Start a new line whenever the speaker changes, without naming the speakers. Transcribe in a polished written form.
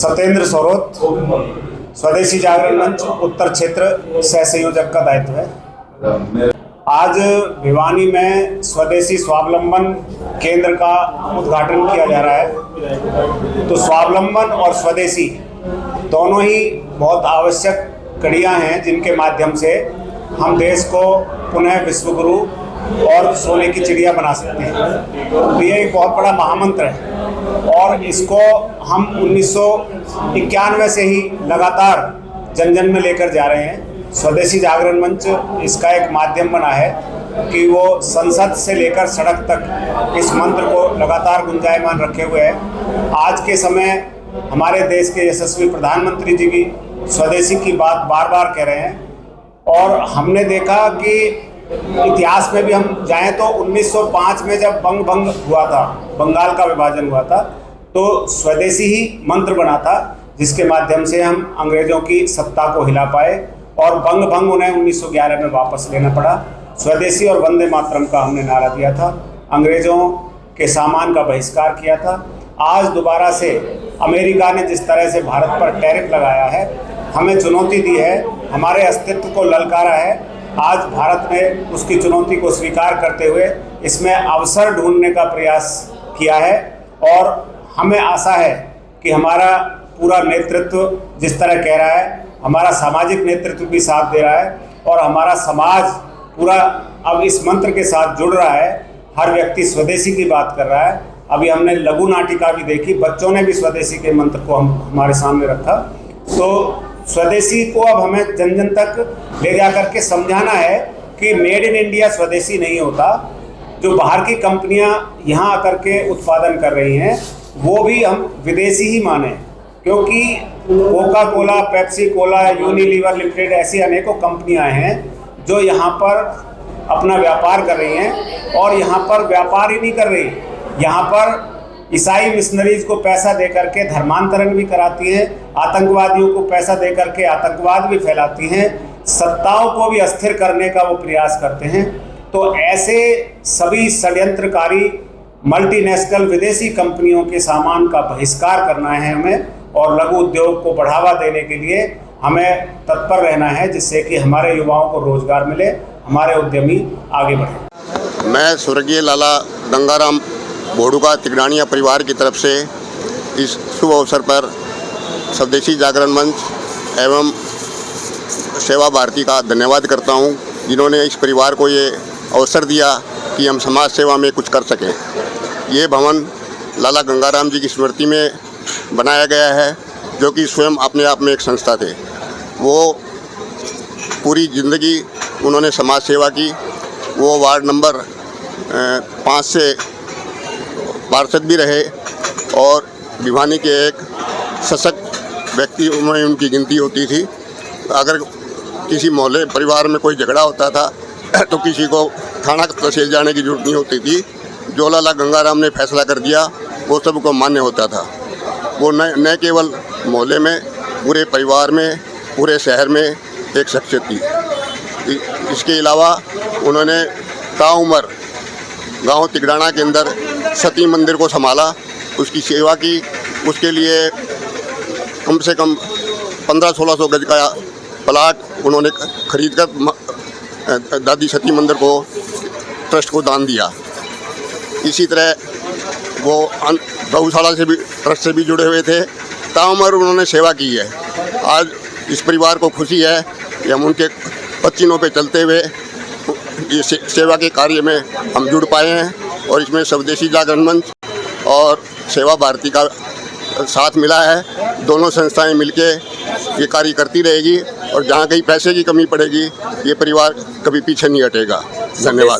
सत्येंद्र सोरोत, स्वदेशी जागरण मंच उत्तर क्षेत्र सह संयोजक का दायित्व है। आज भिवानी में स्वदेशी स्वावलंबन केंद्र का उद्घाटन किया जा रहा है। तो स्वावलंबन और स्वदेशी दोनों ही बहुत आवश्यक कड़ियां हैं जिनके माध्यम से हम देश को पुनः विश्वगुरु और सोने की चिड़िया बना सकते हैं। तो ये एक बहुत बड़ा महामंत्र है और इसको हम 1991 से ही लगातार जन जन में लेकर जा रहे हैं। स्वदेशी जागरण मंच इसका एक माध्यम बना है कि वो संसद से लेकर सड़क तक इस मंत्र को लगातार गुंजायमान रखे हुए है। आज के समय हमारे देश के यशस्वी प्रधानमंत्री जी भी स्वदेशी की बात बार बार कह रहे हैं और हमने देखा कि इतिहास में भी हम जाएं तो 1905 में जब बंग भंग हुआ था, बंगाल का विभाजन हुआ था, तो स्वदेशी ही मंत्र बना था जिसके माध्यम से हम अंग्रेजों की सत्ता को हिला पाए और बंग भंग उन्हें 1911 में वापस लेना पड़ा। स्वदेशी और वंदे मातरम का हमने नारा दिया था, अंग्रेजों के सामान का बहिष्कार किया था। आज दोबारा से अमेरिका ने जिस तरह से भारत पर टैरिफ लगाया है, हमें चुनौती दी है, हमारे अस्तित्व को ललकारा है। आज भारत ने उसकी चुनौती को स्वीकार करते हुए इसमें अवसर ढूंढने का प्रयास किया है और हमें आशा है कि हमारा पूरा नेतृत्व जिस तरह कह रहा है, हमारा सामाजिक नेतृत्व भी साथ दे रहा है और हमारा समाज पूरा अब इस मंत्र के साथ जुड़ रहा है। हर व्यक्ति स्वदेशी की बात कर रहा है। अभी हमने लघु नाटिका भी देखी, बच्चों ने भी स्वदेशी के मंत्र को हमारे सामने रखा। तो स्वदेशी को अब हमें जन जन तक ले जा करके समझाना है कि मेड इन इंडिया स्वदेशी नहीं होता। जो बाहर की कंपनियां यहाँ आकर के उत्पादन कर रही हैं वो भी हम विदेशी ही माने, क्योंकि Coca Cola, Pepsi Cola, Unilever limited ऐसी अनेकों कंपनियां हैं जो यहाँ पर अपना व्यापार कर रही हैं और यहाँ पर व्यापार ही नहीं कर रही, यहाँ पर ईसाई मिशनरीज को पैसा दे करके धर्मांतरण भी कराती हैं, आतंकवादियों को पैसा दे करके आतंकवाद भी फैलाती हैं, सत्ताओं को भी अस्थिर करने का वो प्रयास करते हैं। तो ऐसे सभी षड्यंत्रकारी मल्टीनेशनल विदेशी कंपनियों के सामान का बहिष्कार करना है हमें और लघु उद्योग को बढ़ावा देने के लिए हमें तत्पर रहना है, जिससे कि हमारे युवाओं को रोजगार मिले, हमारे उद्यमी आगे बढ़े।
मैं स्वर्गीय लाला गंगाराम बोडुका तिगड़ानिया परिवार की तरफ से इस शुभ अवसर पर स्वदेशी जागरण मंच एवं सेवा भारती का धन्यवाद करता हूं, जिन्होंने इस परिवार को ये अवसर दिया कि हम समाज सेवा में कुछ कर सकें। ये भवन लाला गंगाराम जी की स्मृति में बनाया गया है, जो कि स्वयं अपने आप में एक संस्था थे। वो पूरी ज़िंदगी उन्होंने समाज सेवा की। वो वार्ड नंबर 5 से पार्षद भी रहे और भिवानी के एक सशक्त व्यक्ति में उनकी गिनती होती थी। अगर किसी मोहल्ले परिवार में कोई झगड़ा होता था तो किसी को थाना तहसील जाने की जरूरत नहीं होती थी। जो लाला गंगाराम ने फैसला कर दिया वो सबको मान्य होता था। वो न केवल मोहल्ले में, पूरे परिवार में, पूरे शहर में एक शख्सियत थी। इसके अलावा उन्होंने ताउम्र गांव तिगड़ाना के अंदर सती मंदिर को संभाला, उसकी सेवा की। उसके लिए कम से कम 1500-1600 गज का प्लाट उन्होंने खरीद कर दादी सती मंदिर को ट्रस्ट को दान दिया। इसी तरह वो गौशाला से भी, ट्रस्ट से भी जुड़े हुए थे। ताउम्र उन्होंने सेवा की है। आज इस परिवार को खुशी है कि हम उनके पच्चीनों पे चलते हुए ये सेवा के कार्य में हम जुड़ पाए हैं और इसमें स्वदेशी जागरण मंच और सेवा भारती का साथ मिला है। दोनों संस्थाएं मिलके ये कार्य करती रहेगी और जहाँ कहीं पैसे की कमी पड़ेगी ये परिवार कभी पीछे नहीं हटेगा। धन्यवाद।